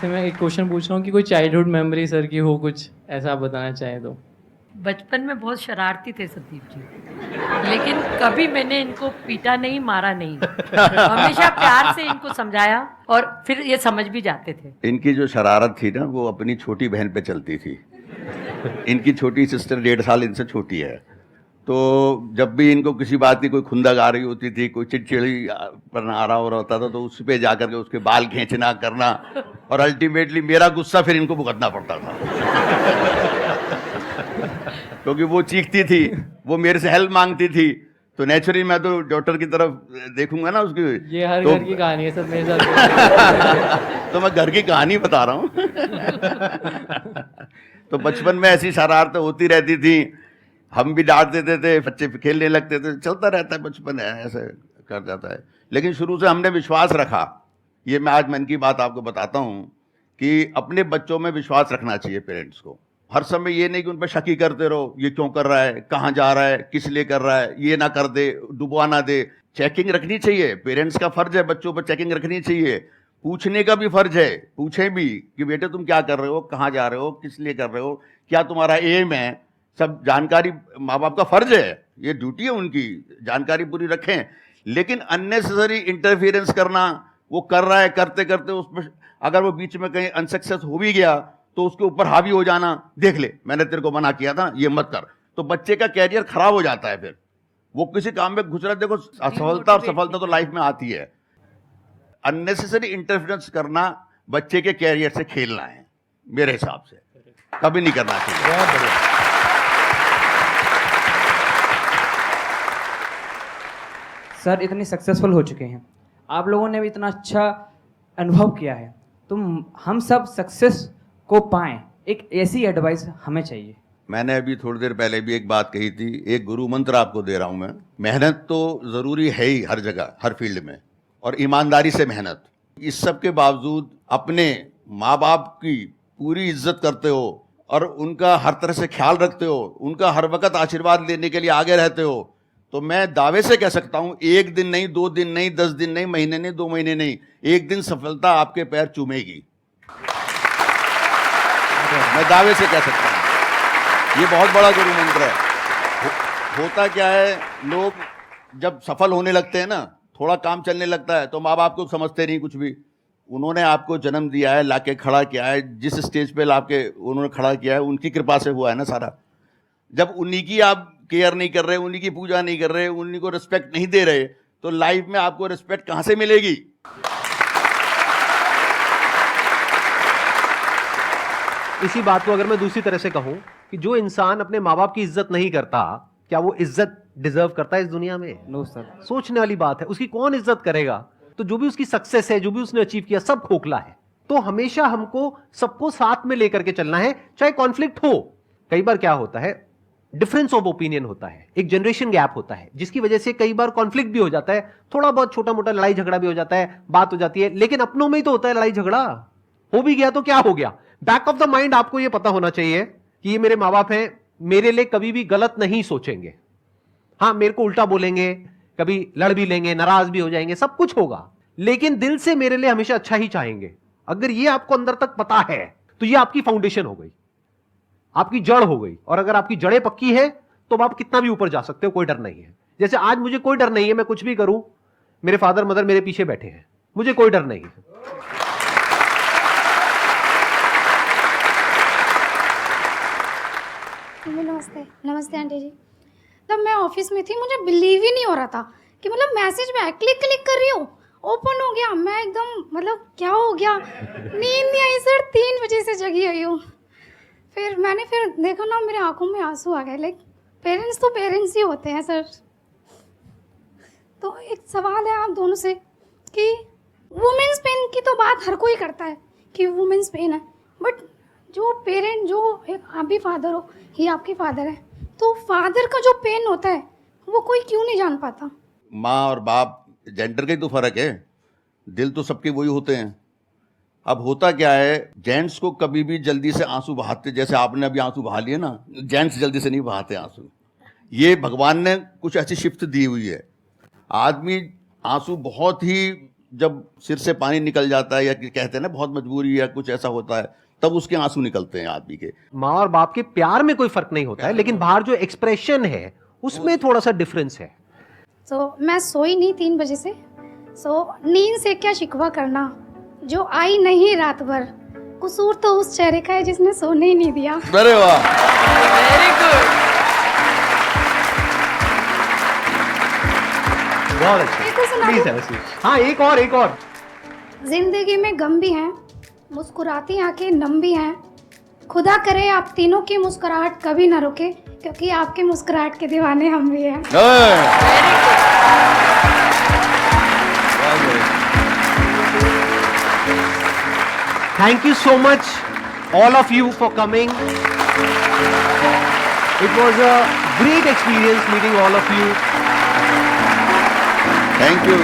तो मैं एक क्वेश्चन पूछ रहा हूँ कि कोई चाइल्डहुड मेमोरी सर की हो, कुछ ऐसा आप बताना चाहें तो। बचपन में बहुत शरारती थे संदीप जी, लेकिन कभी मैंने इनको पीटा नहीं, मारा नहीं। हमेशा प्यार से इनको समझाया और फिर ये समझ भी जाते थे। इनकी जो शरारत थी ना वो अपनी छोटी बहन पे चलती थी। इनकी छोटी सिस्टर 1.5 साल इनसे छोटी है, तो जब भी इनको किसी बात की कोई खुंदक आ रही होती थी, कोई चिड़चिड़ी पर आ रहा हो रहा होता था, तो उस पे जाकर के उसके बाल खींचना करना, और अल्टीमेटली मेरा गुस्सा फिर इनको भुगतना पड़ता था। क्योंकि वो चीखती थी, वो मेरे से हेल्प मांगती थी, तो नेचुरली मैं तो डॉक्टर की तरफ देखूंगा ना उसकी। ये हर तो घर की कहानी है सर मेरे साथ। तो मैं घर की कहानी बता रहा हूँ। तो बचपन में ऐसी शरारतें होती रहती थी, हम भी डांट देते थे, बच्चे खेलने लगते थे, चलता रहता है, बचपन है, ऐसे कर जाता है। लेकिन शुरू से हमने विश्वास रखा, ये मैं आज मन की बात आपको बताता हूँ कि अपने बच्चों में विश्वास रखना चाहिए पेरेंट्स को। हर समय ये नहीं कि उन पर शकी करते रहो, ये क्यों कर रहा है, कहाँ जा रहा है, किस लिए कर रहा है, ये ना कर दे, डुबवा ना दे। चेकिंग रखनी चाहिए, पेरेंट्स का फर्ज है बच्चों पर चेकिंग रखनी चाहिए, पूछने का भी फर्ज है, पूछें भी कि बेटे तुम क्या कर रहे हो, कहाँ जा रहे हो, किस लिए कर रहे हो, क्या तुम्हारा एम है, सब जानकारी माँ बाप का फर्ज है, ये ड्यूटी है उनकी, जानकारी पूरी रखें। लेकिन अननेसेसरी इंटरफियरेंस करना, वो कर रहा है, करते करते उसमें अगर वो बीच में कहीं अनसक्सेस हो भी गया तो उसके ऊपर हावी हो जाना, देख ले मैंने तेरे को मना किया था, ये मत कर, तो बच्चे का कैरियर खराब हो जाता है। फिर वो किसी काम में घुस रहा है, देखो असफलता और सफलता तो लाइफ में आती है। अननेसेसरी इंटरफेरेंस करना बच्चे के कैरियर से खेलना है, मेरे हिसाब से कभी नहीं करना चाहिए। बहुत बढ़िया। सर इतने सक्सेसफुल हो चुके हैं, आप लोगों ने भी इतना अच्छा अनुभव किया है, तो हम सब सक्सेस को पाएं, एक ऐसी एडवाइस हमें चाहिए। मैंने अभी थोड़ी देर पहले भी एक बात कही थी, एक गुरु मंत्र आपको दे रहा हूं मैं। मेहनत तो जरूरी है ही हर जगह, हर फील्ड में, और ईमानदारी से मेहनत। इस सब के बावजूद अपने माँ बाप की पूरी इज्जत करते हो और उनका हर तरह से ख्याल रखते हो, उनका हर वक्त आशीर्वाद लेने के लिए आगे रहते हो, तो मैं दावे से कह सकता हूं, एक दिन नहीं, 2 दिन नहीं, 10 दिन नहीं, महीने नहीं, 2 महीने नहीं, एक दिन सफलता आपके पैर चूमेगी। मैं दावे से कह सकता हूं, ये बहुत बड़ा गुरु मंत्र है। होता क्या है, लोग जब सफल होने लगते हैं ना, थोड़ा काम चलने लगता है, तो माँ बाप को समझते नहीं कुछ भी। उन्होंने आपको जन्म दिया है, लाके खड़ा किया है, जिस स्टेज पे लाके उन्होंने खड़ा किया है, उनकी कृपा से हुआ है ना सारा। जब उन्हीं की आप केयर नहीं कर रहे, उन्हीं की पूजा नहीं कर रहे, उन्हीं को रिस्पेक्ट नहीं दे रहे, तो लाइफ में आपको रिस्पेक्ट कहां से मिलेगी? इसी बात को अगर मैं दूसरी तरह से कहूं कि जो इंसान अपने माँ बाप की इज्जत नहीं करता, क्या वो इज्जत डिजर्व करता है इस दुनिया में? No sir. सोचने वाली बात है, उसकी कौन इज्जत करेगा? तो जो भी उसकी सक्सेस है, जो भी उसने अचीव किया, सब खोखला है। तो हमेशा हमको सबको साथ में लेकर के चलना है, चाहे कॉन्फ्लिक्ट हो। कई बार क्या होता है, डिफरेंस ऑफ ओपिनियन होता है, एक जनरेशन गैप होता है, जिसकी वजह से कई बार कॉन्फ्लिक्ट भी हो जाता है, थोड़ा बहुत छोटा मोटा लड़ाई झगड़ा भी हो जाता है, बात हो जाती है, लेकिन अपनों में ही तो होता है लड़ाई झगड़ा। हो भी गया तो क्या हो गया? बैक ऑफ द माइंड आपको यह पता होना चाहिए कि ये मेरे माँ बाप हैं, मेरे लिए कभी भी गलत नहीं सोचेंगे। हाँ, मेरे को उल्टा बोलेंगे, कभी लड़ भी लेंगे, नाराज भी हो जाएंगे, सब कुछ होगा, लेकिन दिल से मेरे लिए हमेशा अच्छा ही चाहेंगे। अगर ये आपको अंदर तक पता है तो ये आपकी फाउंडेशन हो गई, आपकी जड़ हो गई। और अगर आपकी जड़ें पक्की है तो आप कितना भी ऊपर जा सकते हो, कोई डर नहीं है। जैसे आज मुझे कोई डर नहीं है, मैं कुछ भी करूं, मेरे फादर मदर मेरे पीछे बैठे हैं, मुझे कोई डर नहीं है। नमस्ते। नमस्ते आंटी जी। तब मैं ऑफिस में थी, मुझे बिलीव ही नहीं हो रहा था कि मतलब मैसेज में क्लिक क्लिक कर रही हूँ, ओपन हो गया, मैं एकदम मतलब क्या हो गया, नींद नहीं आई सर, 3 बजे से जगी हुई हूँ। फिर मैंने देखा ना, मेरे आंखों में आंसू आ गए। लाइक पेरेंट्स तो पेरेंट्स ही होते हैं सर। तो एक सवाल है आप दोनों से कि वुमेन्स पेन की तो बात हर कोई करता है कि वुमेन्स पेन है, बट जो पेरेंट, जो आप भी फादर हो, ये आपके फादर है, तो फादर का जो पेन होता है वो कोई क्यों नहीं जान पाता? माँ और बाप जेंडर का ही तो फर्क है, दिल तो सबके वही होते हैं। अब होता क्या है, जेंट्स को कभी भी जल्दी से आंसू बहाते, जैसे आपने अभी आंसू बहा लिए ना, जेंट्स जल्दी से नहीं बहाते आंसू। ये भगवान ने कुछ ऐसी शिफ्ट दी हुई है। आदमी आंसू बहुत ही जब सिर से पानी निकल जाता है या कि कहते हैं ना बहुत मजबूरी या कुछ ऐसा होता है, तब उसके आंसू निकलते हैं आदमी के। माँ और बाप के प्यार में कोई फर्क नहीं होता है, लेकिन बाहर जो एक्सप्रेशन है उसमें थोड़ा सा डिफरेंस है। तो मैं सोई नहीं 3 बजे से। नींद से क्या शिकवा करना, जो आई नहीं रात भर, कसूर तो उस चेहरे का है जिसने सोने ही नहीं दिया। अरे वाह, वेरी गुड। बहुत अच्छा। एक और सुना प्लीज दूं? Have a seat. हाँ, एक और। जिंदगी में गम भी हैं, मुस्कुराती आंखें नम भी हैं। खुदा करे आप तीनों की मुस्कुराहट कभी ना रुके, क्योंकि आपके मुस्कुराहट के दीवाने हम भी हैं। Thank you so much, all of you, for coming. It was a great experience meeting all of you. Thank you.